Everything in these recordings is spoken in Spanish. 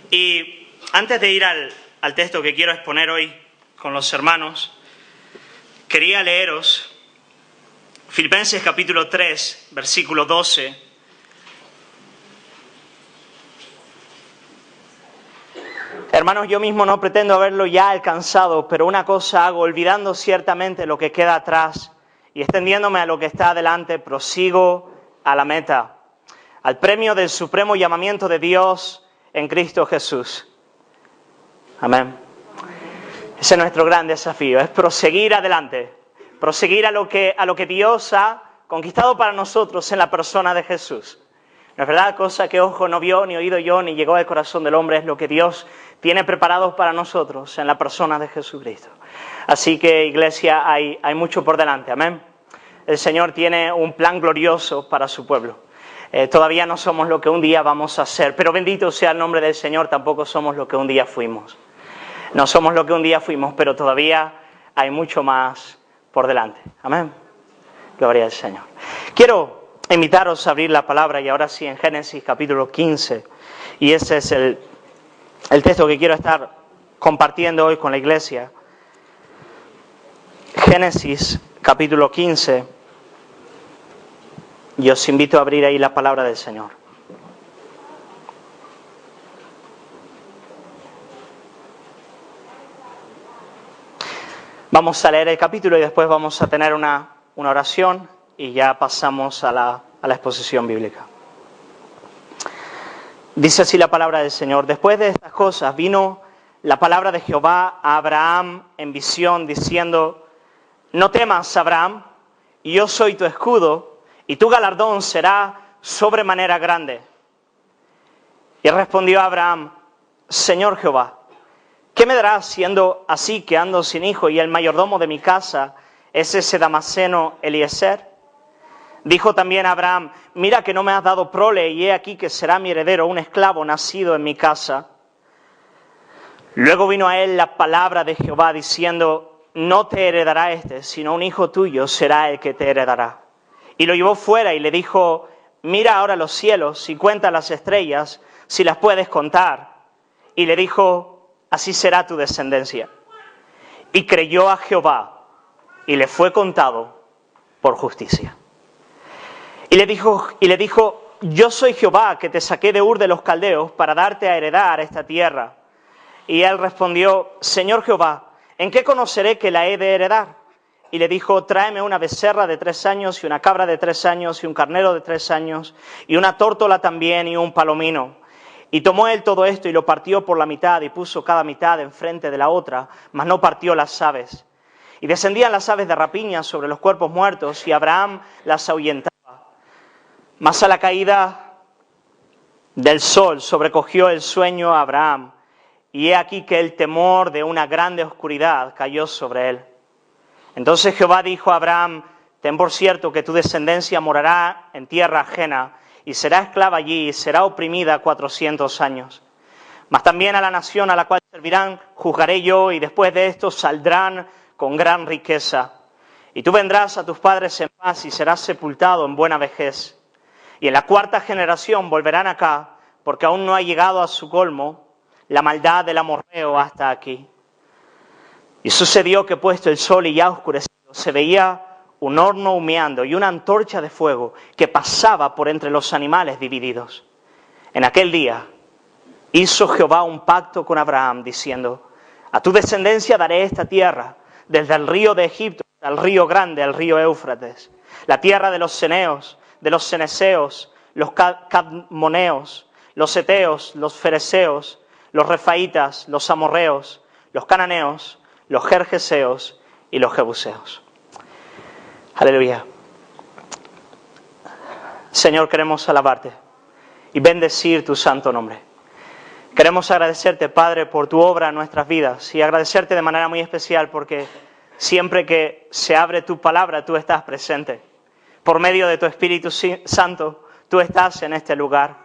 Y antes de ir al texto que quiero exponer hoy con los hermanos, quería leeros Filipenses capítulo 3, versículo 12. Hermanos, yo mismo no pretendo haberlo ya alcanzado, pero una cosa hago, olvidando ciertamente lo que queda atrás y extendiéndome a lo que está adelante, prosigo a la meta, al premio del supremo llamamiento de Dios en Cristo Jesús. Amén. Ese es nuestro gran desafío, es proseguir adelante, proseguir a lo que Dios ha conquistado para nosotros en la persona de Jesús. No es verdad, cosa que ojo no vio, ni oído yo, ni llegó al corazón del hombre, es lo que Dios tiene preparado para nosotros en la persona de Jesucristo. Así que, iglesia, hay mucho por delante, amén. El Señor tiene un plan glorioso para su pueblo. Todavía no somos lo que un día vamos a ser, pero bendito sea el nombre del Señor, tampoco somos lo que un día fuimos. No somos lo que un día fuimos, pero todavía hay mucho más por delante, amén. Gloria al Señor. Quiero invitaros a abrir la palabra, y ahora sí, en Génesis capítulo 15, y ese es el texto que quiero estar compartiendo hoy con la iglesia. Génesis capítulo 15, y os invito a abrir ahí la palabra del Señor. Vamos a leer el capítulo y después vamos a tener una oración y ya pasamos a la exposición bíblica. Dice así la palabra del Señor: después de estas cosas vino la palabra de Jehová a Abraham en visión, diciendo: no temas, Abraham, yo soy tu escudo, y tu galardón será sobremanera grande. Y respondió Abraham: Señor Jehová, ¿qué me darás siendo así que ando sin hijo, y el mayordomo de mi casa es ese Damaseno Eliezer? Dijo también Abraham: mira que no me has dado prole, y he aquí que será mi heredero un esclavo nacido en mi casa. Luego vino a él la palabra de Jehová diciendo: no te heredará este, sino un hijo tuyo será el que te heredará. Y lo llevó fuera y le dijo: mira ahora los cielos y cuenta las estrellas, si las puedes contar. Y le dijo: así será tu descendencia. Y creyó a Jehová, y le fue contado por justicia. Y le dijo: yo soy Jehová, que te saqué de Ur de los Caldeos para darte a heredar esta tierra. Y él respondió: Señor Jehová, ¿en qué conoceré que la he de heredar? Y le dijo: tráeme una becerra de 3 años, y una cabra de 3 años, y un carnero de 3 años, y una tórtola también, y un palomino. Y tomó él todo esto, y lo partió por la mitad, y puso cada mitad enfrente de la otra, mas no partió las aves. Y descendían las aves de rapiña sobre los cuerpos muertos, y Abraham las ahuyentaba. Mas a la caída del sol sobrecogió el sueño a Abraham, y he aquí que el temor de una grande oscuridad cayó sobre él. Entonces Jehová dijo a Abraham: ten por cierto que tu descendencia morará en tierra ajena, y será esclava allí, y será oprimida 400 años. Mas también a la nación a la cual servirán juzgaré yo, y después de esto saldrán con gran riqueza. Y tú vendrás a tus padres en paz, y serás sepultado en buena vejez. Y en la 4ª generación volverán acá, porque aún no ha llegado a su colmo la maldad del amorreo hasta aquí. Y sucedió que puesto el sol y ya oscurecido, se veía un horno humeando y una antorcha de fuego que pasaba por entre los animales divididos. En aquel día hizo Jehová un pacto con Abraham, diciendo: a tu descendencia daré esta tierra, desde el río de Egipto hasta el río grande, el río Éufrates, la tierra de los ceneos, de los ceneseos, los cadmoneos, los heteos, los fereceos, los refaitas, los amorreos, los cananeos, los gergeseos y los jebuseos. Aleluya. Señor, queremos alabarte y bendecir tu santo nombre. Queremos agradecerte, Padre, por tu obra en nuestras vidas, y agradecerte de manera muy especial porque siempre que se abre tu palabra, tú estás presente. Por medio de tu Espíritu Santo, tú estás en este lugar.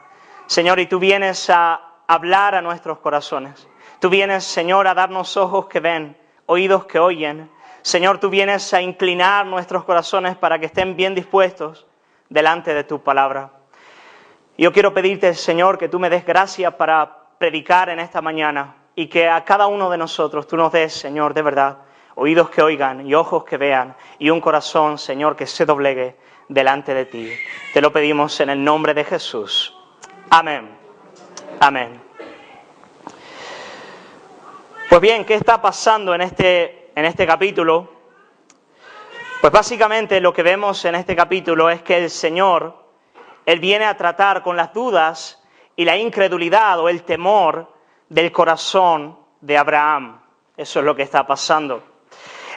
Señor, y tú vienes a hablar a nuestros corazones. Tú vienes, Señor, a darnos ojos que ven, oídos que oyen. Señor, tú vienes a inclinar nuestros corazones para que estén bien dispuestos delante de tu palabra. Yo quiero pedirte, Señor, que tú me des gracia para predicar en esta mañana y que a cada uno de nosotros tú nos des, Señor, de verdad, oídos que oigan y ojos que vean y un corazón, Señor, que se doblegue delante de ti. Te lo pedimos en el nombre de Jesús. Amén. Amén. Pues bien, ¿qué está pasando en este capítulo? Pues básicamente lo que vemos en este capítulo es que el Señor, Él viene a tratar con las dudas y la incredulidad o el temor del corazón de Abraham. Eso es lo que está pasando.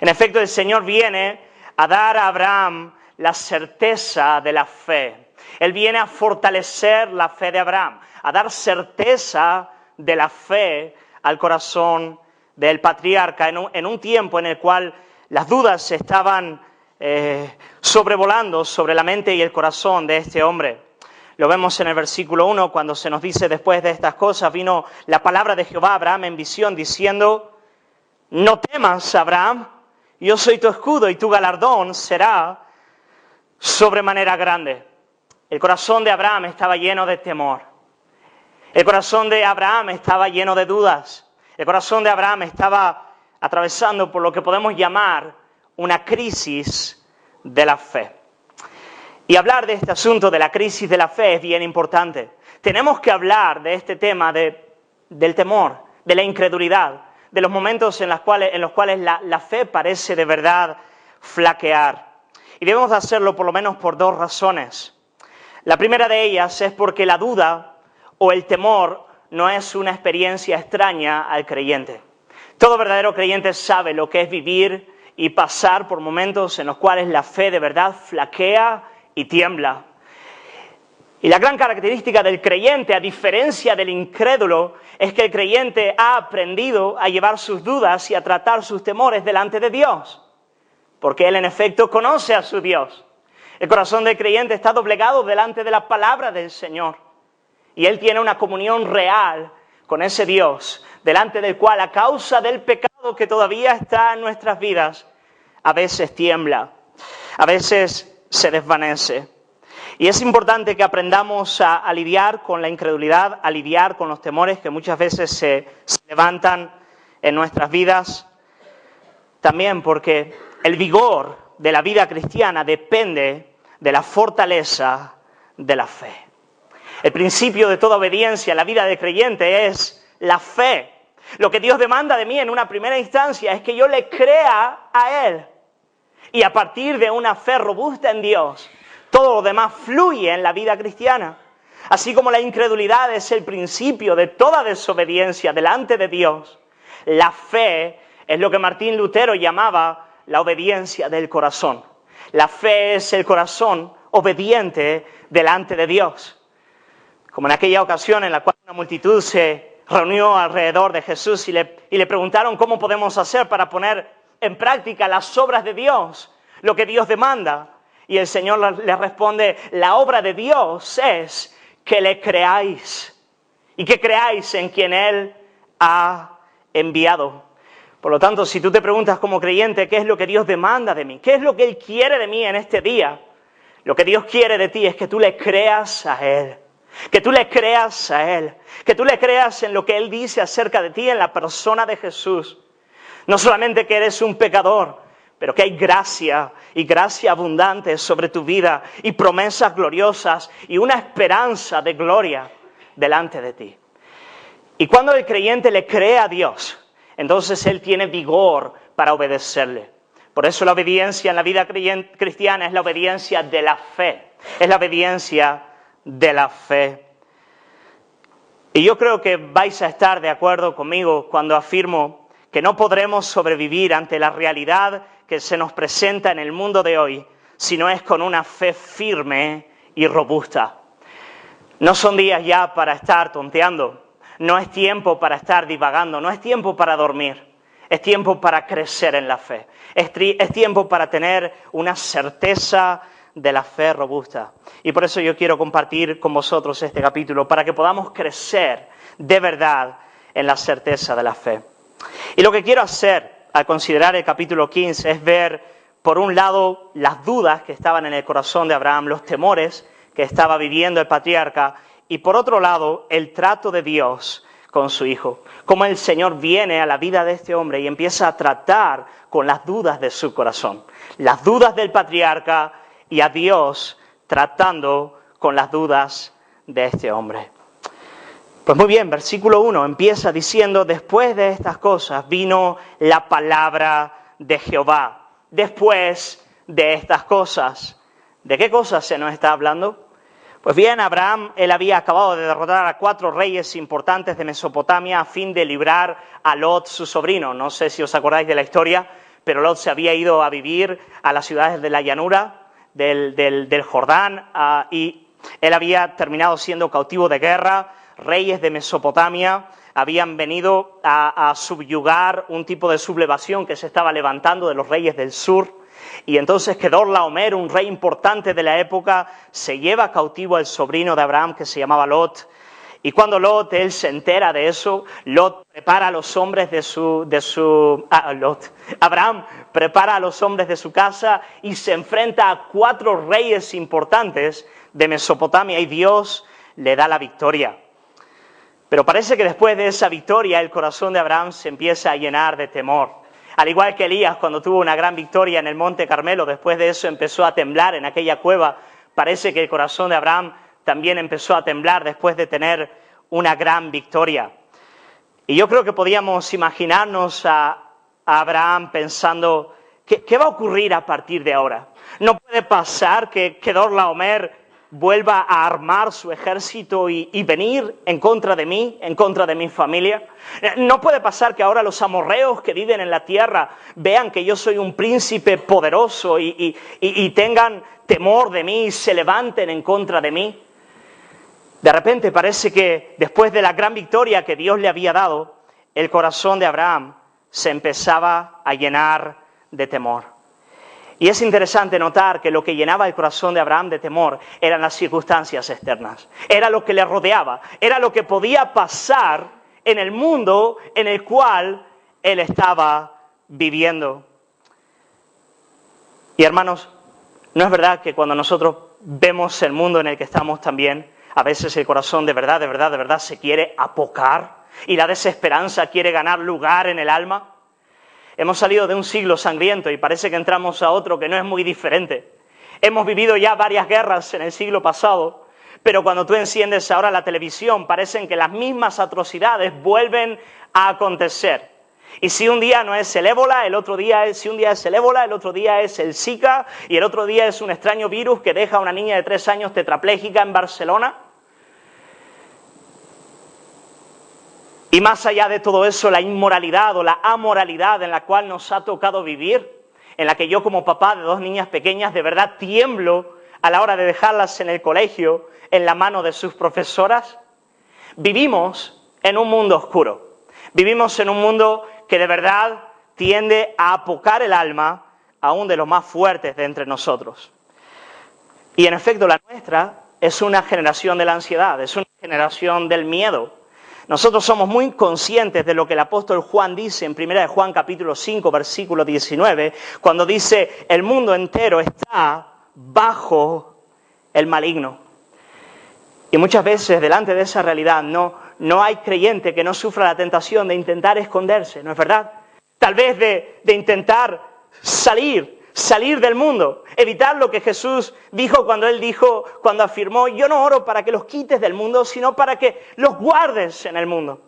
En efecto, el Señor viene a dar a Abraham la certeza de la fe. Él viene a fortalecer la fe de Abraham, a dar certeza de la fe al corazón del patriarca en un tiempo en el cual las dudas se estaban sobrevolando sobre la mente y el corazón de este hombre. Lo vemos en el versículo 1, cuando se nos dice: después de estas cosas vino la palabra de Jehová a Abraham en visión, diciendo: no temas, Abraham, yo soy tu escudo y tu galardón será sobremanera grande. El corazón de Abraham estaba lleno de temor. El corazón de Abraham estaba lleno de dudas. El corazón de Abraham estaba atravesando por lo que podemos llamar una crisis de la fe. Y hablar de este asunto de la crisis de la fe es bien importante. Tenemos que hablar de este tema del temor, de la incredulidad, de los momentos en los cuales la fe parece de verdad flaquear. Y debemos hacerlo por lo menos por dos razones. La primera de ellas es porque la duda o el temor no es una experiencia extraña al creyente. Todo verdadero creyente sabe lo que es vivir y pasar por momentos en los cuales la fe de verdad flaquea y tiembla. Y la gran característica del creyente, a diferencia del incrédulo, es que el creyente ha aprendido a llevar sus dudas y a tratar sus temores delante de Dios. Porque él, en efecto, conoce a su Dios. El corazón del creyente está doblegado delante de la palabra del Señor. Y él tiene una comunión real con ese Dios, delante del cual, a causa del pecado que todavía está en nuestras vidas, a veces tiembla, a veces se desvanece. Y es importante que aprendamos a lidiar con la incredulidad, a lidiar con los temores que muchas veces se levantan en nuestras vidas. También porque el vigor de la vida cristiana depende de la fortaleza de la fe. El principio de toda obediencia en la vida del creyente es la fe. Lo que Dios demanda de mí en una primera instancia es que yo le crea a Él. Y a partir de una fe robusta en Dios, todo lo demás fluye en la vida cristiana. Así como la incredulidad es el principio de toda desobediencia delante de Dios, la fe es lo que Martín Lutero llamaba la obediencia del corazón. La fe es el corazón obediente delante de Dios. Como en aquella ocasión en la cual una multitud se reunió alrededor de Jesús y le preguntaron cómo podemos hacer para poner en práctica las obras de Dios, lo que Dios demanda. Y el Señor le responde: la obra de Dios es que le creáis y que creáis en quien Él ha enviado. Por lo tanto, si tú te preguntas como creyente qué es lo que Dios demanda de mí, qué es lo que Él quiere de mí en este día, lo que Dios quiere de ti es que tú le creas a Él. Que tú le creas a Él, que tú le creas en lo que Él dice acerca de ti en la persona de Jesús. No solamente que eres un pecador, pero que hay gracia y gracia abundante sobre tu vida y promesas gloriosas y una esperanza de gloria delante de ti. Y cuando el creyente le cree a Dios, entonces él tiene vigor para obedecerle. Por eso la obediencia en la vida cristiana es la obediencia de la fe, es la obediencia de la fe. Y yo creo que vais a estar de acuerdo conmigo cuando afirmo que no podremos sobrevivir ante la realidad que se nos presenta en el mundo de hoy si no es con una fe firme y robusta. No son días ya para estar tonteando, no es tiempo para estar divagando, no es tiempo para dormir, es tiempo para crecer en la fe, es tiempo para tener una certeza de la fe robusta. Y por eso yo quiero compartir con vosotros este capítulo, para que podamos crecer de verdad en la certeza de la fe. Y lo que quiero hacer al considerar el capítulo 15 es ver, por un lado, las dudas que estaban en el corazón de Abraham, los temores que estaba viviendo el patriarca, y por otro lado, el trato de Dios con su hijo. Cómo el Señor viene a la vida de este hombre y empieza a tratar con las dudas de su corazón. Las dudas del patriarca y a Dios tratando con las dudas de este hombre. Pues muy bien, versículo 1 empieza diciendo, después de estas cosas vino la palabra de Jehová. Después de estas cosas. ¿De qué cosas se nos está hablando? Pues bien, Abraham, él había acabado de derrotar a 4 reyes importantes de Mesopotamia a fin de librar a Lot, su sobrino. No sé si os acordáis de la historia, pero Lot se había ido a vivir a las ciudades de la llanura del Jordán y él había terminado siendo cautivo de guerra. Reyes de Mesopotamia habían venido a subyugar un tipo de sublevación que se estaba levantando de los reyes del sur. Y entonces Kedorlaomer, un rey importante de la época, se lleva cautivo al sobrino de Abraham que se llamaba Lot. Y cuando él se entera de eso, Abraham prepara a los hombres de su casa y se enfrenta a 4 reyes importantes de Mesopotamia y Dios le da la victoria. Pero parece que después de esa victoria el corazón de Abraham se empieza a llenar de temor. Al igual que Elías cuando tuvo una gran victoria en el Monte Carmelo, después de eso empezó a temblar en aquella cueva. Parece que el corazón de Abraham también empezó a temblar después de tener una gran victoria. Y yo creo que podíamos imaginarnos a Abraham pensando, ¿qué va a ocurrir a partir de ahora? No puede pasar que Kedorlaomer vuelva a armar su ejército y venir en contra de mí, en contra de mi familia. No puede pasar que ahora los amorreos que viven en la tierra vean que yo soy un príncipe poderoso y tengan temor de mí y se levanten en contra de mí. De repente parece que después de la gran victoria que Dios le había dado, el corazón de Abraham se empezaba a llenar de temor. Y es interesante notar que lo que llenaba el corazón de Abraham de temor eran las circunstancias externas. Era lo que le rodeaba, era lo que podía pasar en el mundo en el cual él estaba viviendo. Y hermanos, ¿no es verdad que cuando nosotros vemos el mundo en el que estamos también, a veces el corazón de verdad se quiere apocar y la desesperanza quiere ganar lugar en el alma? Hemos salido de un siglo sangriento y parece que entramos a otro que no es muy diferente. Hemos vivido ya varias guerras en el siglo pasado, pero cuando tú enciendes ahora la televisión, parecen que las mismas atrocidades vuelven a acontecer. Y si un día no es el ébola, el otro día es el Zika, y el otro día es un extraño virus que deja a una niña de 3 años tetrapléjica en Barcelona. Y más allá de todo eso, la inmoralidad o la amoralidad en la cual nos ha tocado vivir, en la que yo como papá de 2 niñas pequeñas de verdad tiemblo a la hora de dejarlas en el colegio, en la mano de sus profesoras. Vivimos en un mundo oscuro, vivimos en un mundo que de verdad tiende a apocar el alma aún de los más fuertes de entre nosotros. Y en efecto la nuestra es una generación de la ansiedad, es una generación del miedo. Nosotros somos muy conscientes de lo que el apóstol Juan dice en 1 Juan capítulo 5, versículo 19, cuando dice, el mundo entero está bajo el maligno. Y muchas veces delante de esa realidad no hay creyente que no sufra la tentación de intentar esconderse, ¿no es verdad? Tal vez de intentar salir del mundo, evitar lo que Jesús dijo cuando afirmó, yo no oro para que los quites del mundo, sino para que los guardes en el mundo.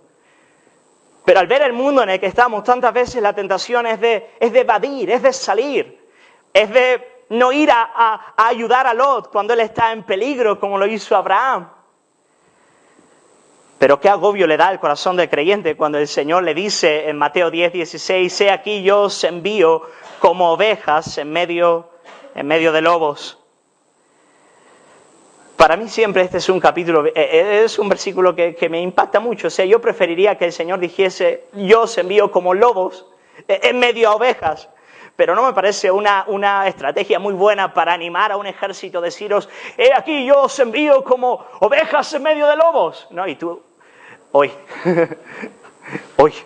Pero al ver el mundo en el que estamos, tantas veces la tentación es de evadir, es de salir, es de no ir a ayudar a Lot cuando él está en peligro, como lo hizo Abraham. Pero qué agobio le da al corazón del creyente cuando el Señor le dice en Mateo 10:16, he aquí yo os envío como ovejas en medio de lobos. Para mí siempre este es un capítulo, es un versículo que me impacta mucho. O sea, yo preferiría que el Señor dijese, yo os envío como lobos en medio a ovejas. Pero no me parece una estrategia muy buena para animar a un ejército, deciros, aquí yo os envío como ovejas en medio de lobos. No, y tú, hoy,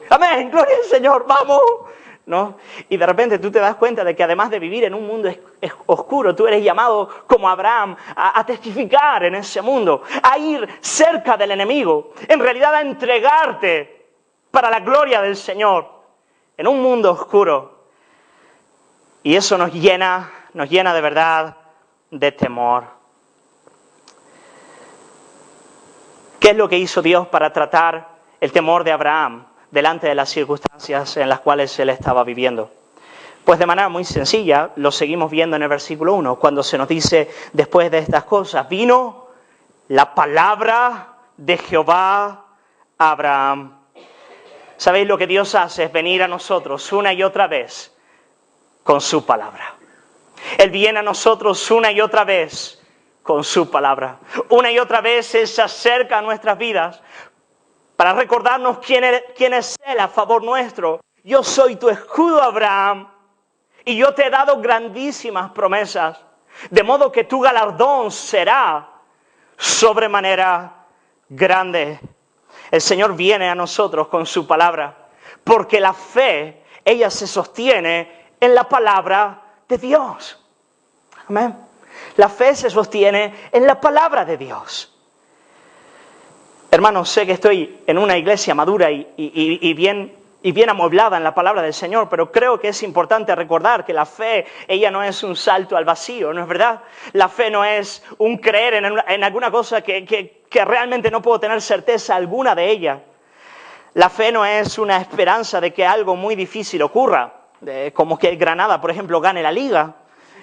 amén, gloria al Señor, vamos. ¿no? Y de repente tú te das cuenta de que además de vivir en un mundo oscuro, tú eres llamado como Abraham a testificar en ese mundo, a ir cerca del enemigo, en realidad a entregarte para la gloria del Señor en un mundo oscuro. Y eso nos llena de verdad de temor. ¿Qué es lo que hizo Dios para tratar el temor de Abraham delante de las circunstancias en las cuales él estaba viviendo? Pues de manera muy sencilla, lo seguimos viendo en el versículo 1, cuando se nos dice, después de estas cosas, vino la palabra de Jehová a Abraham. ¿Sabéis lo que Dios hace? Es venir a nosotros una y otra vez con su palabra. Él viene a nosotros una y otra vez con su palabra. Una y otra vez Él se acerca a nuestras vidas para recordarnos quién es Él a favor nuestro. Yo soy tu escudo, Abraham, y yo te he dado grandísimas promesas, de modo que tu galardón será sobremanera grande. El Señor viene a nosotros con su palabra, porque la fe, ella se sostiene en la palabra de Dios. Amén. La fe se sostiene en la palabra de Dios. Hermanos, sé que estoy en una iglesia madura y bien amueblada en la palabra del Señor, pero creo que es importante recordar que la fe, ella no es un salto al vacío, ¿no es verdad? La fe no es un creer en alguna cosa que realmente no puedo tener certeza alguna de ella. La fe no es una esperanza de que algo muy difícil ocurra, como que el Granada, por ejemplo, gane la Liga.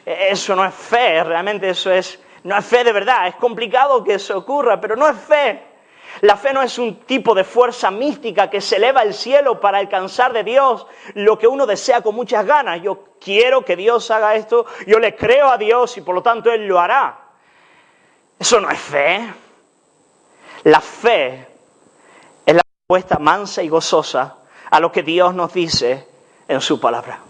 Eso no es fe, realmente no es fe de verdad. Es complicado que eso ocurra, pero no es fe. La fe no es un tipo de fuerza mística que se eleva al cielo para alcanzar de Dios lo que uno desea con muchas ganas. Yo quiero que Dios haga esto, yo le creo a Dios y por lo tanto Él lo hará. Eso no es fe. La fe es la respuesta mansa y gozosa a lo que Dios nos dice en su palabra.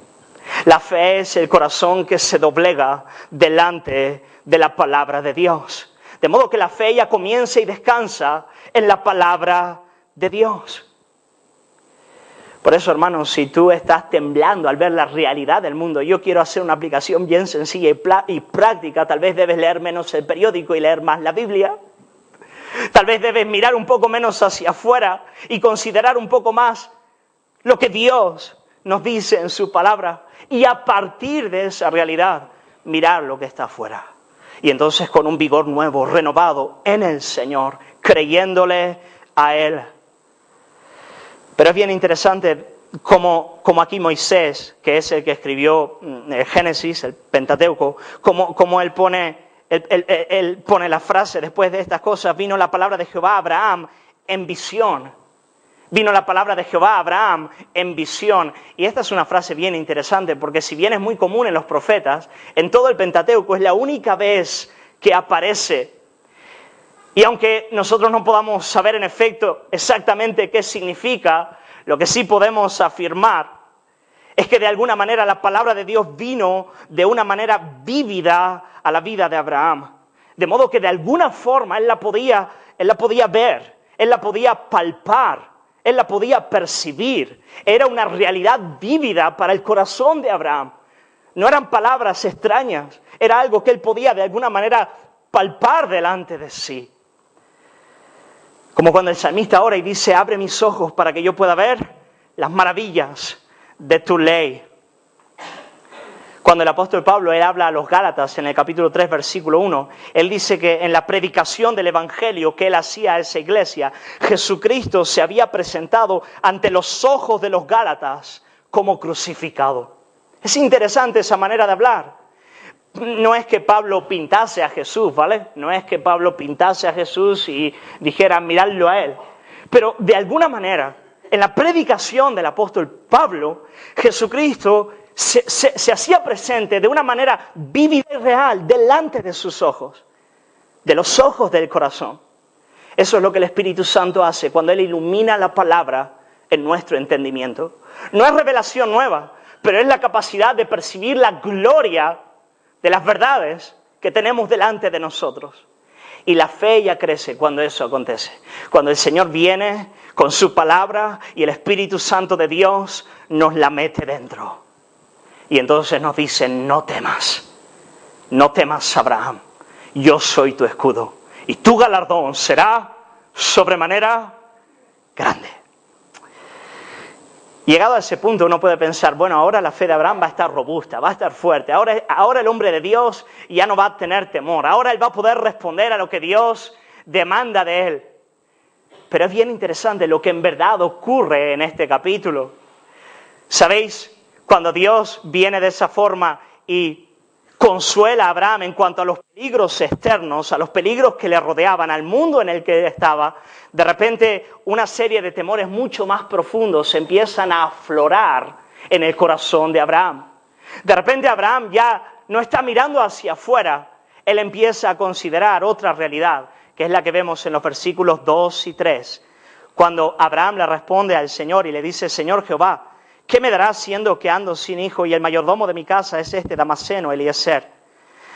La fe es el corazón que se doblega delante de la palabra de Dios. De modo que la fe ya comienza y descansa en la palabra de Dios. Por eso, hermanos, si tú estás temblando al ver la realidad del mundo, yo quiero hacer una aplicación bien sencilla y práctica. Tal vez debes leer menos el periódico y leer más la Biblia. Tal vez debes mirar un poco menos hacia afuera y considerar un poco más lo que Dios nos dice en su palabra. Y a partir de esa realidad, mirar lo que está afuera. Y entonces con un vigor nuevo, renovado en el Señor, creyéndole a Él. Pero es bien interesante como aquí Moisés, que es el que escribió el Génesis, el Pentateuco, como él pone la frase después de estas cosas, vino la palabra de Jehová a Abraham en visión. Vino la palabra de Jehová a Abraham en visión. Y esta es una frase bien interesante, porque si bien es muy común en los profetas, en todo el Pentateuco es la única vez que aparece. Y aunque nosotros no podamos saber en efecto exactamente qué significa, lo que sí podemos afirmar es que de alguna manera la palabra de Dios vino de una manera vívida a la vida de Abraham. De modo que de alguna forma él la podía ver, él la podía palpar. Él la podía percibir. Era una realidad vívida para el corazón de Abraham. No eran palabras extrañas. Era algo que él podía de alguna manera palpar delante de sí. Como cuando el salmista ora y dice, abre mis ojos para que yo pueda ver las maravillas de tu ley. Cuando el apóstol Pablo él habla a los Gálatas en el capítulo 3, versículo 1, él dice que en la predicación del evangelio que él hacía a esa iglesia, Jesucristo se había presentado ante los ojos de los Gálatas como crucificado. Es interesante esa manera de hablar. No es que Pablo pintase a Jesús, ¿vale? No es que Pablo pintase a Jesús y dijera, miradlo a él. Pero de alguna manera, en la predicación del apóstol Pablo, Jesucristo se hacía presente de una manera vívida y real delante de sus ojos, de los ojos del corazón. Eso es lo que el Espíritu Santo hace cuando Él ilumina la palabra en nuestro entendimiento. No es revelación nueva, pero es la capacidad de percibir la gloria de las verdades que tenemos delante de nosotros. Y la fe ya crece cuando eso acontece. Cuando el Señor viene con su palabra y el Espíritu Santo de Dios nos la mete dentro. Y entonces nos dice, no temas, Abraham, yo soy tu escudo. Y tu galardón será sobremanera grande. Llegado a ese punto uno puede pensar, bueno, ahora la fe de Abraham va a estar robusta, va a estar fuerte, ahora el hombre de Dios ya no va a tener temor, ahora él va a poder responder a lo que Dios demanda de él. Pero es bien interesante lo que en verdad ocurre en este capítulo. ¿Sabéis? Cuando Dios viene de esa forma y consuela a Abraham en cuanto a los peligros externos, a los peligros que le rodeaban, al mundo en el que estaba, de repente una serie de temores mucho más profundos empiezan a aflorar en el corazón de Abraham. De repente Abraham ya no está mirando hacia afuera, él empieza a considerar otra realidad, que es la que vemos en los versículos 2 y 3, cuando Abraham le responde al Señor y le dice, Señor Jehová, ¿qué me darás siendo que ando sin hijo y el mayordomo de mi casa es este Damaseno, Eliezer?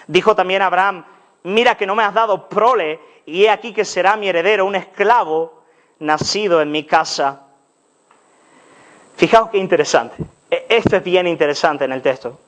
Dijo también Abraham, mira que no me has dado prole y he aquí que será mi heredero, un esclavo nacido en mi casa. Fijaos qué interesante. Esto es bien interesante en el texto.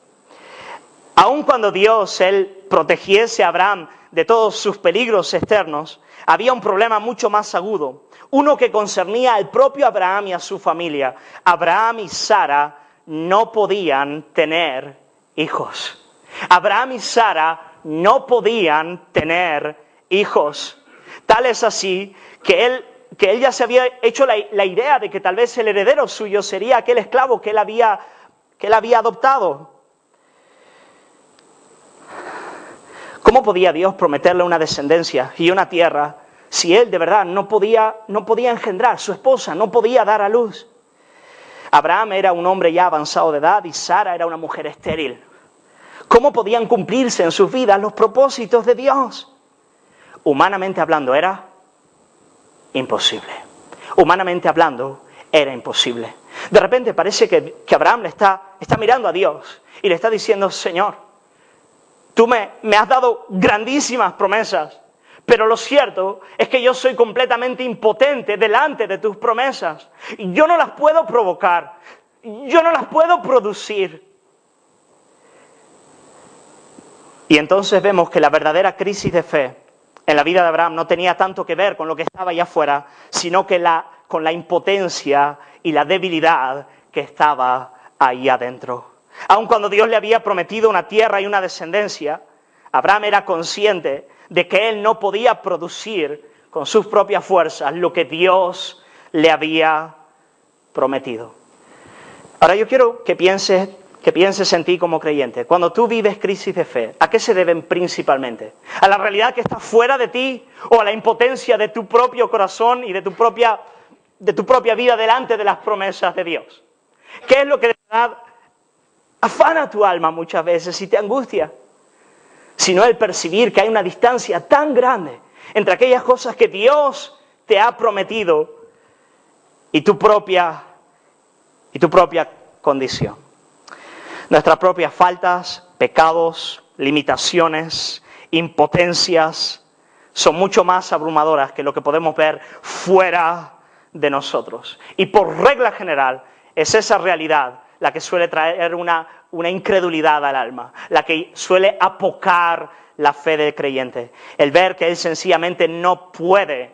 Aun cuando Dios, él protegiese a Abraham de todos sus peligros externos, había un problema mucho más agudo. Uno que concernía al propio Abraham y a su familia. Abraham y Sara no podían tener hijos. Abraham y Sara no podían tener hijos. Tal es así que él ya se había hecho la idea de que tal vez el heredero suyo sería aquel esclavo que él había adoptado. ¿Cómo podía Dios prometerle una descendencia y una tierra si él de verdad no podía engendrar? Su esposa no podía dar a luz. Abraham era un hombre ya avanzado de edad y Sara era una mujer estéril. ¿Cómo podían cumplirse en sus vidas los propósitos de Dios? Humanamente hablando era imposible. Humanamente hablando era imposible. De repente parece que Abraham le está mirando a Dios y le está diciendo, Señor, tú me has dado grandísimas promesas, pero lo cierto es que yo soy completamente impotente delante de tus promesas. Y yo no las puedo provocar, yo no las puedo producir. Y entonces vemos que la verdadera crisis de fe en la vida de Abraham no tenía tanto que ver con lo que estaba allá afuera, sino que con la impotencia y la debilidad que estaba ahí adentro. Aun cuando Dios le había prometido una tierra y una descendencia, Abraham era consciente de que él no podía producir con sus propias fuerzas lo que Dios le había prometido. Ahora yo quiero que pienses en ti como creyente. Cuando tú vives crisis de fe, ¿a qué se deben principalmente? ¿A la realidad que está fuera de ti o a la impotencia de tu propio corazón y de tu propia vida delante de las promesas de Dios? ¿Qué es lo que de verdad afana tu alma muchas veces y te angustia? Sino el percibir que hay una distancia tan grande entre aquellas cosas que Dios te ha prometido y tu propia condición. Nuestras propias faltas, pecados, limitaciones, impotencias son mucho más abrumadoras que lo que podemos ver fuera de nosotros. Y por regla general es esa realidad la que suele traer una incredulidad al alma, la que suele apocar la fe del creyente. El ver que él sencillamente no puede,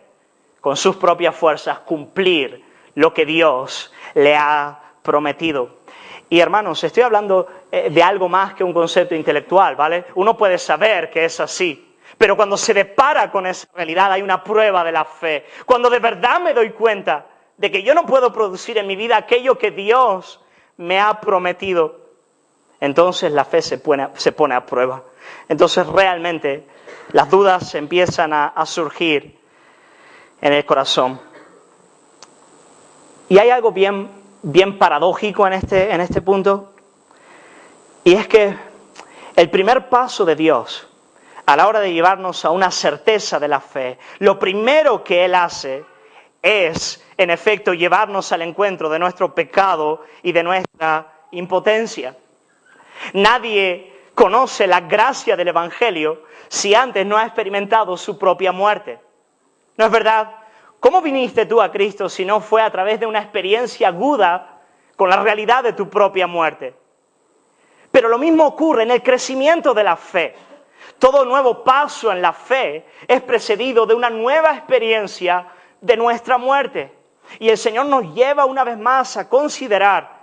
con sus propias fuerzas, cumplir lo que Dios le ha prometido. Y hermanos, estoy hablando de algo más que un concepto intelectual, ¿vale? Uno puede saber que es así, pero cuando se depara con esa realidad hay una prueba de la fe. Cuando de verdad me doy cuenta de que yo no puedo producir en mi vida aquello que Dios me ha prometido, entonces la fe se pone a prueba. Entonces realmente las dudas empiezan a surgir en el corazón. Y hay algo bien paradójico en este punto, y es que el primer paso de Dios a la hora de llevarnos a una certeza de la fe, lo primero que Él hace es, en efecto, llevarnos al encuentro de nuestro pecado y de nuestra impotencia. Nadie conoce la gracia del Evangelio si antes no ha experimentado su propia muerte? ¿No es verdad? ¿Cómo viniste tú a Cristo si no fue a través de una experiencia aguda con la realidad de tu propia muerte? Pero lo mismo ocurre en el crecimiento de la fe. Todo nuevo paso en la fe es precedido de una nueva experiencia de nuestra muerte. Y el Señor nos lleva una vez más a considerar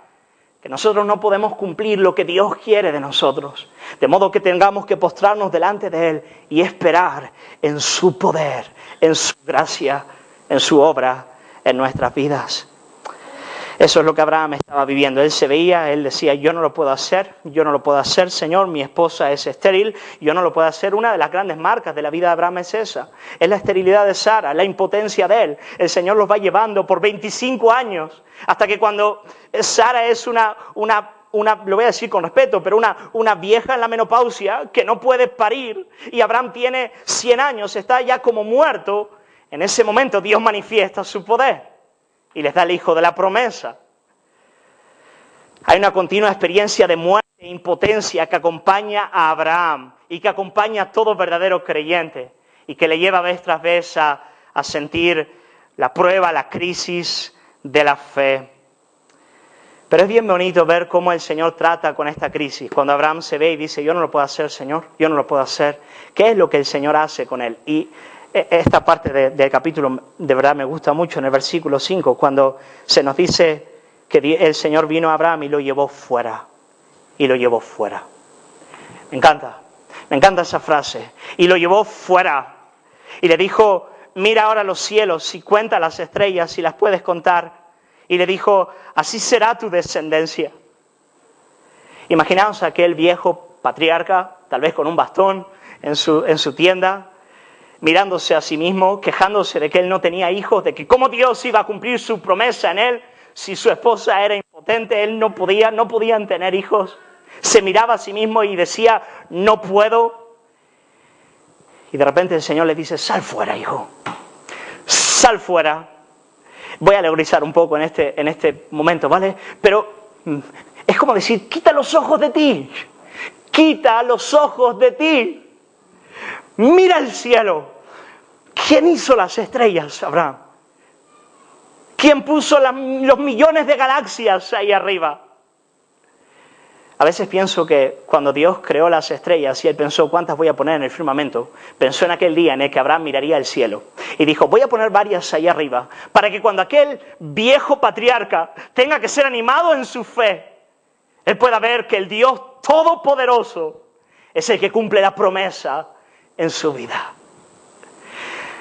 que nosotros no podemos cumplir lo que Dios quiere de nosotros. De modo que tengamos que postrarnos delante de Él y esperar en su poder, en su gracia, en su obra, en nuestras vidas. Eso es lo que Abraham estaba viviendo. Él se veía, él decía, yo no lo puedo hacer, Señor, mi esposa es estéril, yo no lo puedo hacer. Una de las grandes marcas de la vida de Abraham es esa, es la esterilidad de Sara, la impotencia de él. El Señor los va llevando por 25 años, hasta que cuando Sara es una lo voy a decir con respeto, pero una vieja en la menopausia que no puede parir, y Abraham tiene 100 años, está ya como muerto. En ese momento Dios manifiesta su poder y les da el hijo de la promesa. Hay una continua experiencia de muerte e impotencia que acompaña a Abraham y que acompaña a todo verdadero creyente y que le lleva vez tras vez a sentir la prueba, la crisis de la fe. Pero es bien bonito ver cómo el Señor trata con esta crisis. Cuando Abraham se ve y dice, yo no lo puedo hacer, Señor, yo no lo puedo hacer. ¿Qué es lo que el Señor hace con él? Y esta parte del capítulo de verdad me gusta mucho en el versículo 5, cuando se nos dice que el Señor vino a Abraham y lo llevó fuera. Y lo llevó fuera. Me encanta esa frase. Y lo llevó fuera. Y le dijo, mira ahora los cielos y cuenta las estrellas si las puedes contar. Y le dijo, así será tu descendencia. Imaginaos a aquel viejo patriarca, tal vez con un bastón en su tienda, mirándose a sí mismo, quejándose de que él no tenía hijos, de que cómo Dios iba a cumplir su promesa en él, si su esposa era impotente, él no podían tener hijos. Se miraba a sí mismo y decía, no puedo. Y de repente el Señor le dice, sal fuera, hijo, sal fuera. Voy a alegorizar un poco en este momento, ¿vale? Pero es como decir, quita los ojos de ti, quita los ojos de ti. Mira el cielo. ¿Quién hizo las estrellas, Abraham? ¿Quién puso los millones de galaxias ahí arriba? A veces pienso que cuando Dios creó las estrellas y Él pensó cuántas voy a poner en el firmamento, pensó en aquel día en el que Abraham miraría el cielo y dijo, voy a poner varias ahí arriba para que cuando aquel viejo patriarca tenga que ser animado en su fe, él pueda ver que el Dios Todopoderoso es el que cumple la promesa en su vida.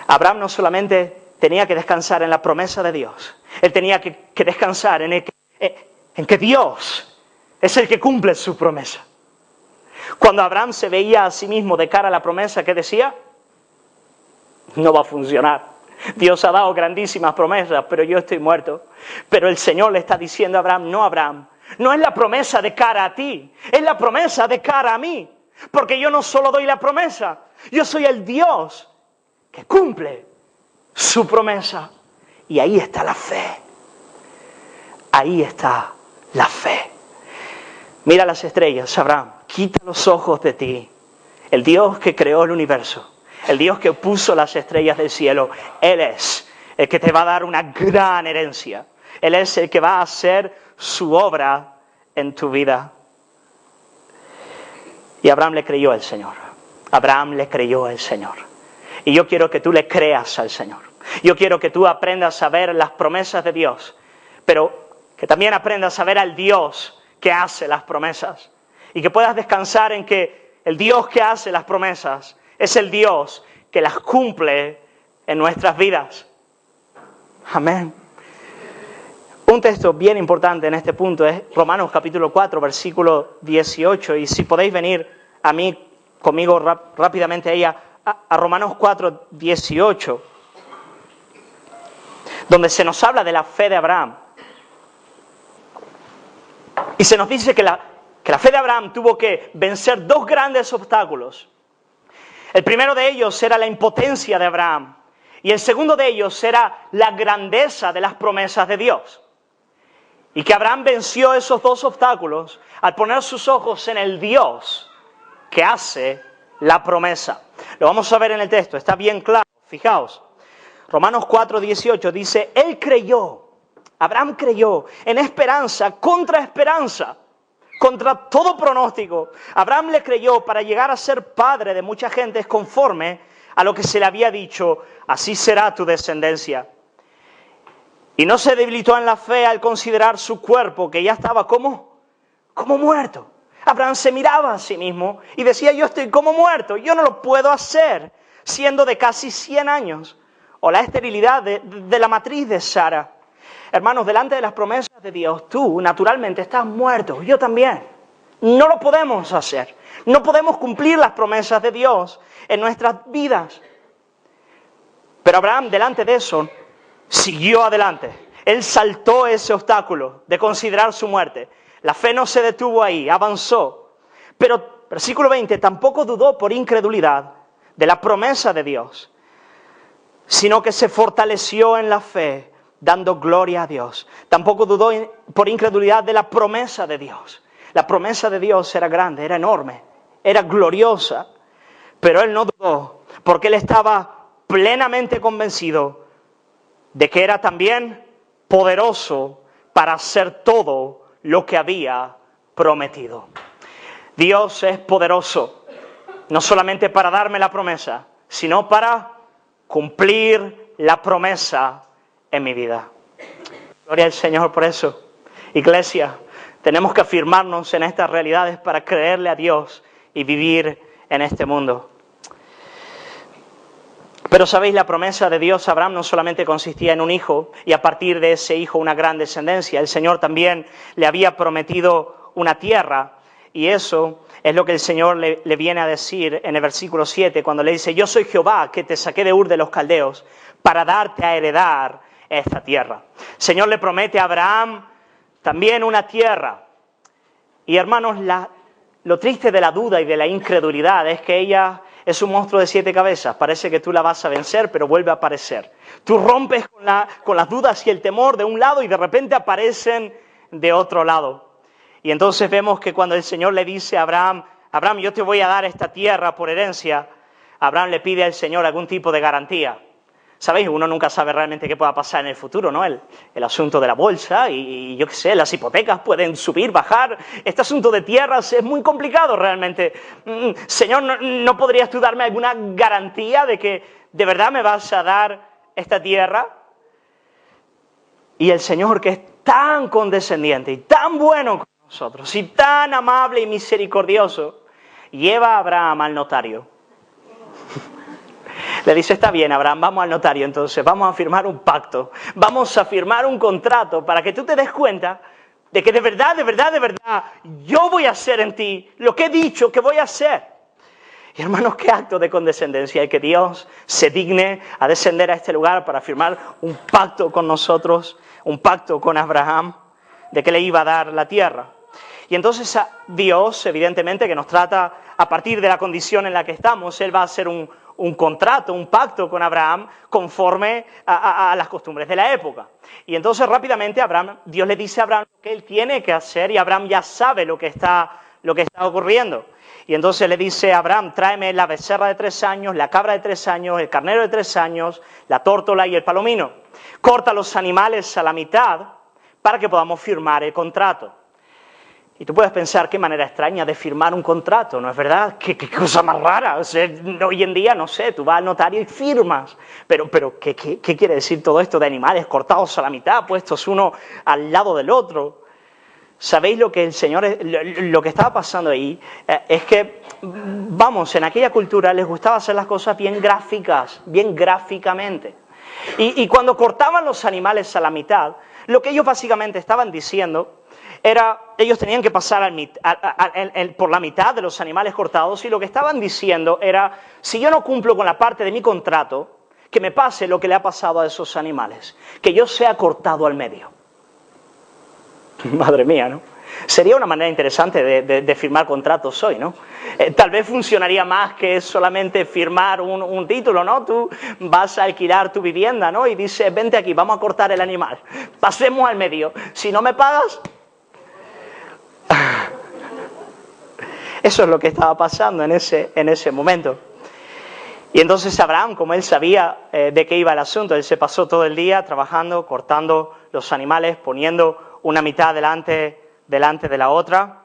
Abraham no solamente tenía que descansar en la promesa de Dios, él tenía que descansar en que Dios es el que cumple su promesa. Cuando Abraham se veía a sí mismo de cara a la promesa, ¿qué decía? No va a funcionar. Dios ha dado grandísimas promesas, pero yo estoy muerto. Pero el Señor le está diciendo a Abraham, no es la promesa de cara a ti, es la promesa de cara a mí. Porque yo no solo doy la promesa, yo soy el Dios que cumple su promesa. Y ahí está la fe. Ahí está la fe. Mira las estrellas, Abraham, quita los ojos de ti. El Dios que creó el universo, el Dios que puso las estrellas del cielo, Él es el que te va a dar una gran herencia. Él es el que va a hacer su obra en tu vida. Y Abraham le creyó al Señor. Abraham le creyó al Señor. Y yo quiero que tú le creas al Señor. Yo quiero que tú aprendas a ver las promesas de Dios, pero que también aprendas a ver al Dios que hace las promesas. Y que puedas descansar en que el Dios que hace las promesas es el Dios que las cumple en nuestras vidas. Amén. Un texto bien importante en este punto es Romanos capítulo 4, versículo 18. Y si podéis venir conmigo rápidamente ahí a Romanos 4, 18, donde se nos habla de la fe de Abraham. Y se nos dice que la fe de Abraham tuvo que vencer dos grandes obstáculos. El primero de ellos era la impotencia de Abraham. Y el segundo de ellos era la grandeza de las promesas de Dios. Y que Abraham venció esos dos obstáculos al poner sus ojos en el Dios que hace la promesa. Lo vamos a ver en el texto, está bien claro, fijaos. Romanos 4:18 dice, él creyó, Abraham creyó en esperanza, contra todo pronóstico. Abraham le creyó para llegar a ser padre de mucha gente conforme a lo que se le había dicho, así será tu descendencia. Y no se debilitó en la fe al considerar su cuerpo, que ya estaba como muerto. Abraham se miraba a sí mismo y decía, yo estoy como muerto, yo no lo puedo hacer, siendo de casi 100 años. O la esterilidad de la matriz de Sara. Hermanos, delante de las promesas de Dios, tú naturalmente estás muerto, yo también. No lo podemos hacer. No podemos cumplir las promesas de Dios en nuestras vidas. Pero Abraham, delante de eso, siguió adelante. Él saltó ese obstáculo de considerar su muerte. La fe no se detuvo ahí, avanzó. Pero, versículo 20, tampoco dudó por incredulidad de la promesa de Dios, sino que se fortaleció en la fe, dando gloria a Dios. Tampoco dudó por incredulidad de la promesa de Dios. La promesa de Dios era grande, era enorme, era gloriosa, pero él no dudó, porque él estaba plenamente convencido de que era también poderoso para hacer todo lo que había prometido. Dios es poderoso, no solamente para darme la promesa, sino para cumplir la promesa en mi vida. Gloria al Señor por eso. Iglesia, tenemos que afirmarnos en estas realidades para creerle a Dios y vivir en este mundo. Pero sabéis, la promesa de Dios a Abraham no solamente consistía en un hijo y a partir de ese hijo una gran descendencia. El Señor también le había prometido una tierra y eso es lo que el Señor le viene a decir en el versículo 7 cuando le dice, yo soy Jehová que te saqué de Ur de los Caldeos para darte a heredar esta tierra. El Señor le promete a Abraham también una tierra. Y hermanos, lo triste de la duda y de la incredulidad es que ella es un monstruo de 7 cabezas. Parece que tú la vas a vencer, pero vuelve a aparecer. Tú rompes con las dudas y el temor de un lado y de repente aparecen de otro lado. Y entonces vemos que cuando el Señor le dice a Abraham, Abraham, yo te voy a dar esta tierra por herencia, Abraham le pide al Señor algún tipo de garantía. ¿Sabéis? Uno nunca sabe realmente qué pueda pasar en el futuro, ¿no? El asunto de la bolsa y yo qué sé, las hipotecas pueden subir, bajar. Este asunto de tierras es muy complicado realmente. Señor, ¿no podrías tú darme alguna garantía de que de verdad me vas a dar esta tierra? Y el Señor, que es tan condescendiente y tan bueno con nosotros, y tan amable y misericordioso, lleva a Abraham al notario. Le dice, está bien, Abraham, vamos al notario entonces, vamos a firmar un pacto, vamos a firmar un contrato para que tú te des cuenta de que de verdad, yo voy a hacer en ti lo que he dicho que voy a hacer. Y hermanos, qué acto de condescendencia, y que Dios se digne a descender a este lugar para firmar un pacto con nosotros, un pacto con Abraham, de que le iba a dar la tierra. Y entonces Dios, evidentemente, que nos trata a partir de la condición en la que estamos, Él va a hacer un contrato, un pacto con Abraham conforme a las costumbres de la época. Y entonces rápidamente Dios le dice a Abraham lo que él tiene que hacer y Abraham ya sabe lo que está ocurriendo. Y entonces le dice a Abraham, tráeme la becerra de 3 años, la cabra de 3 años, el carnero de 3 años, la tórtola y el palomino. Corta los animales a la mitad para que podamos firmar el contrato. Y tú puedes pensar qué manera extraña de firmar un contrato, ¿no es verdad? Qué cosa más rara. O sea, hoy en día, no sé, tú vas al notario y firmas. Pero ¿qué quiere decir todo esto de animales cortados a la mitad, puestos uno al lado del otro? ¿Sabéis lo que el Señor, lo que estaba pasando ahí? Es que, vamos, en aquella cultura les gustaba hacer las cosas bien gráficas, bien gráficamente. Y cuando cortaban los animales a la mitad, lo que ellos básicamente estaban diciendo era, ellos tenían que pasar por la mitad de los animales cortados y lo que estaban diciendo era, si yo no cumplo con la parte de mi contrato, que me pase lo que le ha pasado a esos animales, que yo sea cortado al medio. Madre mía, ¿no? Sería una manera interesante de firmar contratos hoy, ¿no? Tal vez funcionaría más que solamente firmar un título, ¿no? Tú vas a alquilar tu vivienda, ¿no? Y dices, vente aquí, vamos a cortar el animal, pasemos al medio, si no me pagas... Eso es lo que estaba pasando en ese momento. Y entonces Abraham, como él sabía de qué iba el asunto, él se pasó todo el día trabajando, cortando los animales, poniendo una mitad delante de la otra.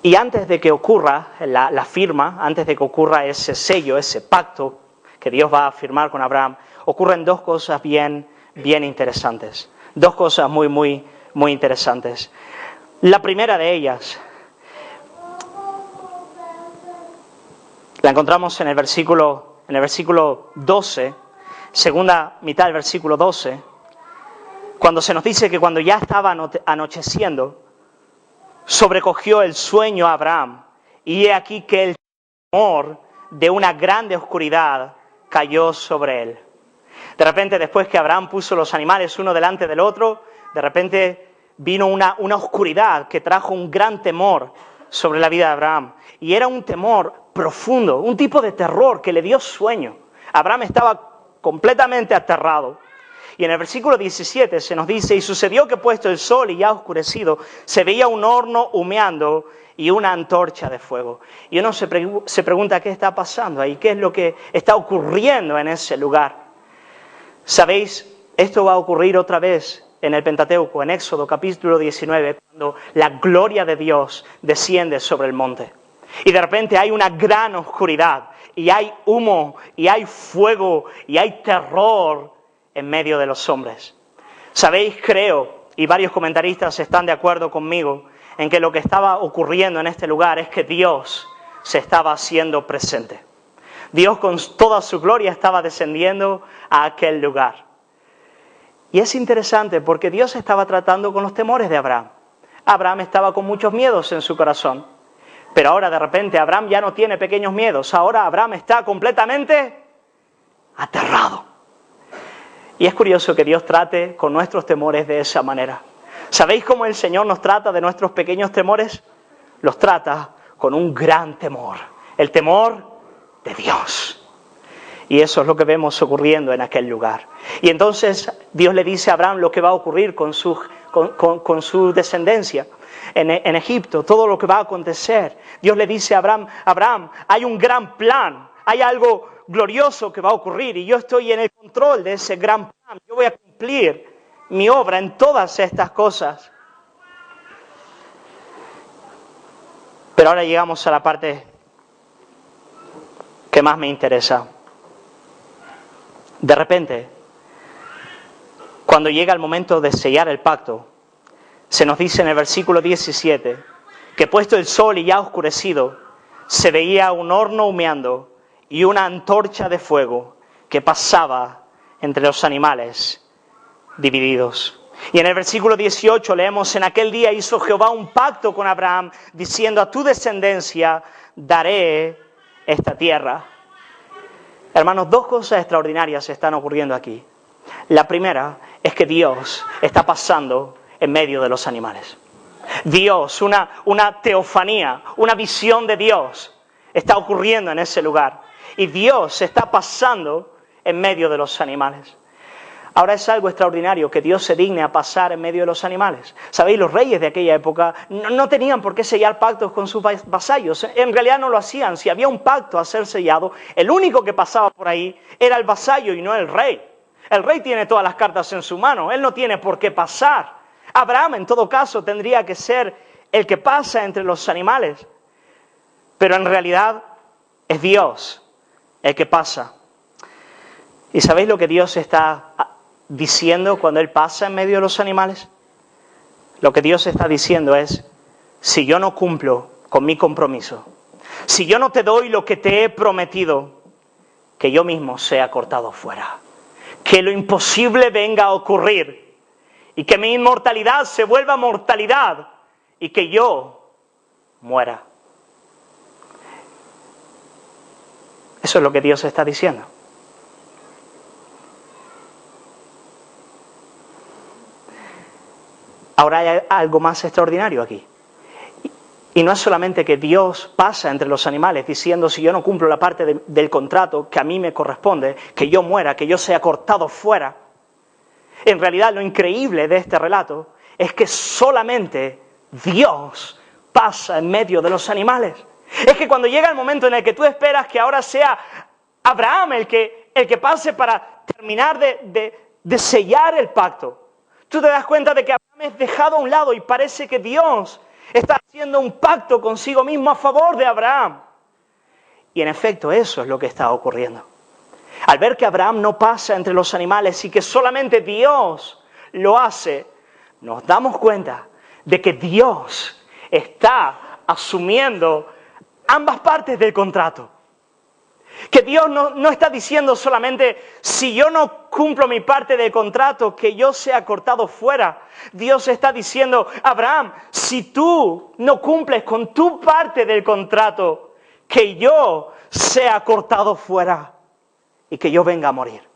Y antes de que ocurra la firma, antes de que ocurra ese sello, ese pacto que Dios va a firmar con Abraham, ocurren dos cosas bien interesantes. Dos cosas muy interesantes. La primera de ellas la encontramos en el versículo 12, segunda mitad del versículo 12, cuando se nos dice que cuando ya estaba anocheciendo, sobrecogió el sueño a Abraham, y he aquí que el temor de una grande oscuridad cayó sobre él. De repente, después que Abraham puso los animales uno delante del otro, de repente vino una oscuridad que trajo un gran temor sobre la vida de Abraham. Y era un temor profundo, un tipo de terror que le dio sueño. Abraham estaba completamente aterrado. Y en el versículo 17 se nos dice, y sucedió que puesto el sol y ya oscurecido, se veía un horno humeando y una antorcha de fuego. Y uno se pregunta qué está pasando ahí, qué es lo que está ocurriendo en ese lugar. ¿Sabéis? Esto va a ocurrir otra vez en el Pentateuco, en Éxodo capítulo 19, cuando la gloria de Dios desciende sobre el monte. Y de repente hay una gran oscuridad, y hay humo, y hay fuego, y hay terror en medio de los hombres. ¿Sabéis? Creo, y varios comentaristas están de acuerdo conmigo, en que lo que estaba ocurriendo en este lugar es que Dios se estaba haciendo presente. Dios con toda su gloria estaba descendiendo a aquel lugar. Y es interesante porque Dios estaba tratando con los temores de Abraham. Abraham estaba con muchos miedos en su corazón. Pero ahora de repente Abraham ya no tiene pequeños miedos. Ahora Abraham está completamente aterrado. Y es curioso que Dios trate con nuestros temores de esa manera. ¿Sabéis cómo el Señor nos trata de nuestros pequeños temores? Los trata con un gran temor. El temor de Dios. Y eso es lo que vemos ocurriendo en aquel lugar. Y entonces Dios le dice a Abraham lo que va a ocurrir con su descendencia en Egipto, todo lo que va a acontecer. Dios le dice a Abraham, hay un gran plan, hay algo glorioso que va a ocurrir y yo estoy en el control de ese gran plan. Yo voy a cumplir mi obra en todas estas cosas. Pero ahora llegamos a la parte que más me interesa. De repente, cuando llega el momento de sellar el pacto, se nos dice en el versículo 17 que puesto el sol y ya oscurecido, se veía un horno humeando y una antorcha de fuego que pasaba entre los animales divididos. Y en el versículo 18 leemos, en aquel día hizo Jehová un pacto con Abraham, diciendo, a tu descendencia daré esta tierra. Hermanos, dos cosas extraordinarias están ocurriendo aquí. La primera es que Dios está pasando en medio de los animales. Dios, una teofanía, una visión de Dios está ocurriendo en ese lugar. Y Dios está pasando en medio de los animales. Ahora es algo extraordinario que Dios se digne a pasar en medio de los animales. Sabéis, los reyes de aquella época no tenían por qué sellar pactos con sus vasallos. En realidad no lo hacían. Si había un pacto a ser sellado, el único que pasaba por ahí era el vasallo y no el rey. El rey tiene todas las cartas en su mano. Él no tiene por qué pasar. Abraham, en todo caso, tendría que ser el que pasa entre los animales. Pero en realidad es Dios el que pasa. ¿Y sabéis lo que Dios está diciendo cuando Él pasa en medio de los animales? Lo que Dios está diciendo es, si yo no cumplo con mi compromiso, si yo no te doy lo que te he prometido, que yo mismo sea cortado fuera, que lo imposible venga a ocurrir y que mi inmortalidad se vuelva mortalidad y que yo muera. Eso es lo que Dios está diciendo. Ahora hay algo más extraordinario aquí. Y no es solamente que Dios pasa entre los animales diciendo, si yo no cumplo la parte del contrato que a mí me corresponde, que yo muera, que yo sea cortado fuera. En realidad lo increíble de este relato es que solamente Dios pasa en medio de los animales. Es que cuando llega el momento en el que tú esperas que ahora sea Abraham el que pase para terminar de sellar el pacto, tú te das cuenta de que Abraham es dejado a un lado y parece que Dios está haciendo un pacto consigo mismo a favor de Abraham. Y en efecto eso es lo que está ocurriendo. Al ver que Abraham no pasa entre los animales y que solamente Dios lo hace, nos damos cuenta de que Dios está asumiendo ambas partes del contrato. Que Dios no está diciendo solamente, si yo no cumplo mi parte del contrato, que yo sea cortado fuera. Dios está diciendo, Abraham, si tú no cumples con tu parte del contrato, que yo sea cortado fuera y que yo venga a morir.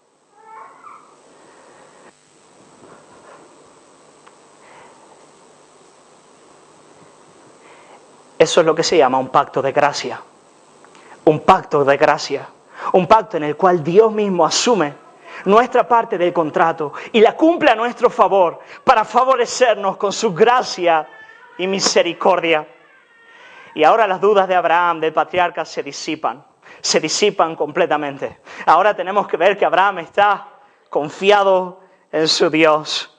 Eso es lo que se llama un pacto de gracia. Un pacto de gracia. Un pacto en el cual Dios mismo asume nuestra parte del contrato y la cumple a nuestro favor para favorecernos con su gracia y misericordia. Y ahora las dudas de Abraham, del patriarca, se disipan completamente. Ahora tenemos que ver que Abraham está confiado en su Dios.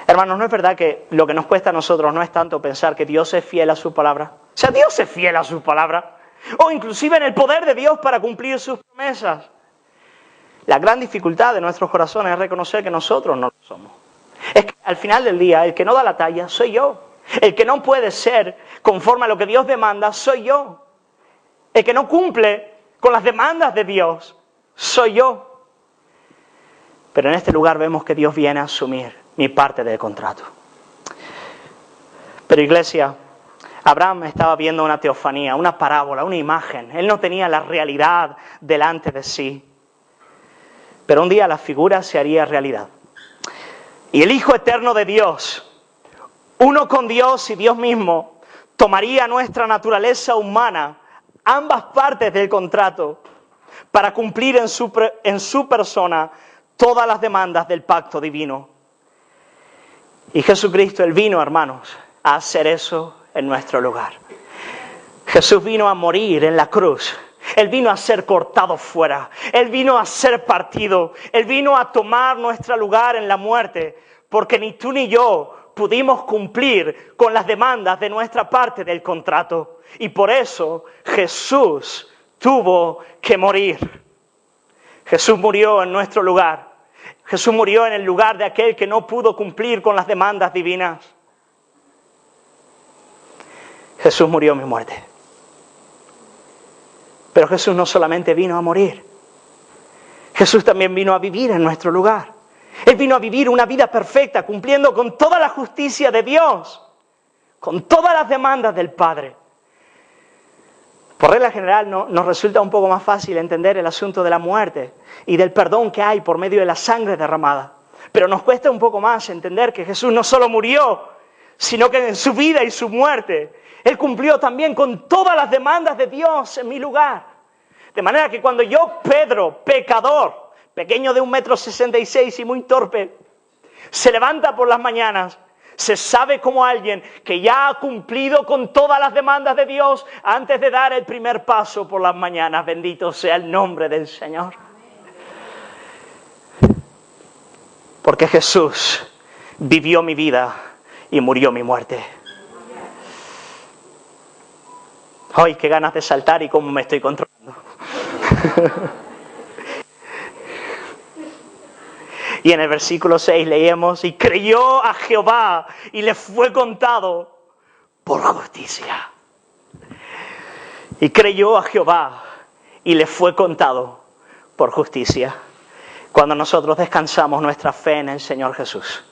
Hermanos, ¿no es verdad que lo que nos cuesta a nosotros no es tanto pensar que Dios es fiel a su palabra? O sea, Dios es fiel a su palabra. O inclusive en el poder de Dios para cumplir sus promesas. La gran dificultad de nuestros corazones es reconocer que nosotros no lo somos. Es que al final del día, el que no da la talla soy yo. El que no puede ser conforme a lo que Dios demanda soy yo. El que no cumple con las demandas de Dios soy yo. Pero en este lugar vemos que Dios viene a asumir mi parte del contrato. Pero iglesia, Abraham estaba viendo una teofanía, una parábola, una imagen. Él no tenía la realidad delante de sí. Pero un día la figura se haría realidad. Y el Hijo Eterno de Dios, uno con Dios y Dios mismo, tomaría nuestra naturaleza humana, ambas partes del contrato, para cumplir en su persona todas las demandas del pacto divino. Y Jesucristo, Él vino, hermanos, a hacer eso en nuestro lugar. Jesús vino a morir en la cruz. Él vino a ser cortado fuera. Él vino a ser partido. Él vino a tomar nuestro lugar en la muerte. Porque ni tú ni yo pudimos cumplir con las demandas de nuestra parte del contrato. Y por eso Jesús tuvo que morir. Jesús murió en nuestro lugar. Jesús murió en el lugar de aquel que no pudo cumplir con las demandas divinas. Jesús murió mi muerte. Pero Jesús no solamente vino a morir. Jesús también vino a vivir en nuestro lugar. Él vino a vivir una vida perfecta, cumpliendo con toda la justicia de Dios, con todas las demandas del Padre. Por regla general nos resulta un poco más fácil entender el asunto de la muerte y del perdón que hay por medio de la sangre derramada. Pero nos cuesta un poco más entender que Jesús no solo murió, sino que en su vida y su muerte, Él cumplió también con todas las demandas de Dios en mi lugar. De manera que cuando yo, Pedro, pecador, pequeño de 1,66 m y muy torpe, se levanta por las mañanas, se sabe como alguien que ya ha cumplido con todas las demandas de Dios antes de dar el primer paso por las mañanas. Bendito sea el nombre del Señor. Porque Jesús vivió mi vida y murió mi muerte. ¡Ay, qué ganas de saltar y cómo me estoy controlando! Y en el versículo 6 leemos, y creyó a Jehová y le fue contado por justicia. Y creyó a Jehová y le fue contado por justicia. Cuando nosotros descansamos nuestra fe en el Señor Jesús,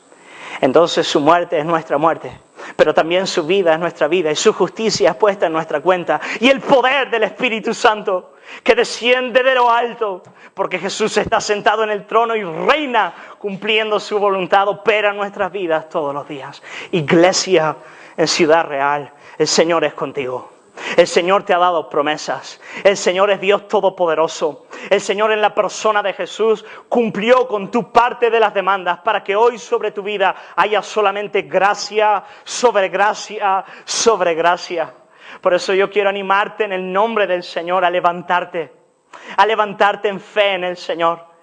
entonces su muerte es nuestra muerte, pero también su vida es nuestra vida y su justicia es puesta en nuestra cuenta. Y el poder del Espíritu Santo que desciende de lo alto, porque Jesús está sentado en el trono y reina cumpliendo su voluntad, opera en nuestras vidas todos los días. Iglesia en Ciudad Real, el Señor es contigo. El Señor te ha dado promesas. El Señor es Dios todopoderoso. El Señor en la persona de Jesús cumplió con tu parte de las demandas para que hoy sobre tu vida haya solamente gracia sobre gracia sobre gracia. Por eso yo quiero animarte en el nombre del Señor a levantarte en fe en el Señor.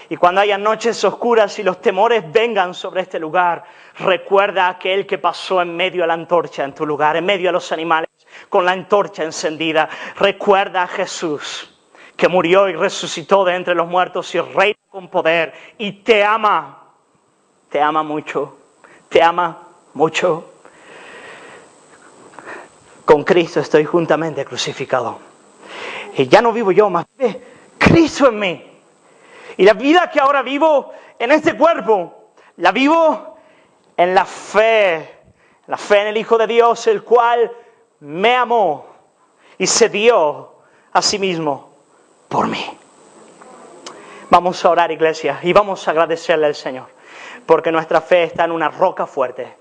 Y cuando haya noches oscuras y los temores vengan sobre este lugar, recuerda a aquel que pasó en medio de la antorcha en tu lugar, en medio de los animales, con la antorcha encendida. Recuerda a Jesús, que murió y resucitó de entre los muertos y reina con poder. Y te ama mucho, te ama mucho. Con Cristo estoy juntamente crucificado. Y ya no vivo yo, más vive Cristo en mí. Y la vida que ahora vivo en este cuerpo, la vivo en la fe en el Hijo de Dios, el cual me amó y se dio a sí mismo por mí. Vamos a orar, iglesia, y vamos a agradecerle al Señor, porque nuestra fe está en una roca fuerte.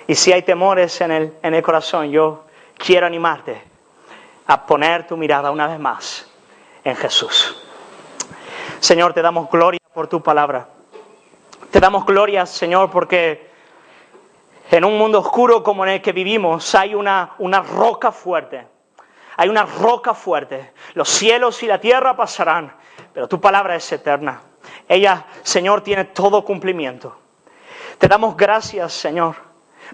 Y si hay temores en el corazón, yo quiero animarte a poner tu mirada una vez más en Jesús. Señor, te damos gloria por tu palabra. Te damos gloria, Señor, porque en un mundo oscuro como en el que vivimos hay una roca fuerte. Hay una roca fuerte. Los cielos y la tierra pasarán, pero tu palabra es eterna. Ella, Señor, tiene todo cumplimiento. Te damos gracias, Señor,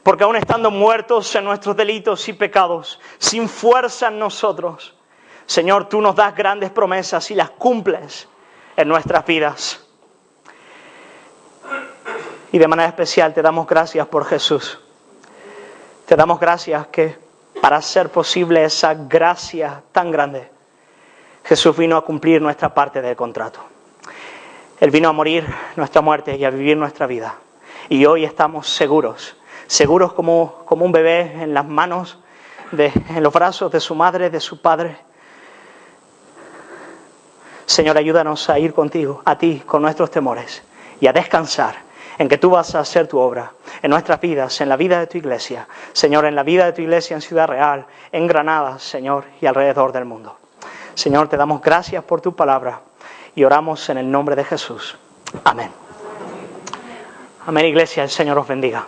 porque aún estando muertos en nuestros delitos y pecados, sin fuerza en nosotros, Señor, tú nos das grandes promesas y las cumples en nuestras vidas. Y de manera especial te damos gracias por Jesús. Te damos gracias que para hacer posible esa gracia tan grande, Jesús vino a cumplir nuestra parte del contrato. Él vino a morir nuestra muerte y a vivir nuestra vida. Y hoy estamos seguros como un bebé en las manos, en los brazos de su madre, de su padre. Señor, ayúdanos a ir contigo, a ti, con nuestros temores, y a descansar en que tú vas a hacer tu obra en nuestras vidas, en la vida de tu iglesia. Señor, en la vida de tu iglesia en Ciudad Real, en Granada, Señor, y alrededor del mundo. Señor, te damos gracias por tu palabra y oramos en el nombre de Jesús. Amén. Amén, iglesia. El Señor os bendiga.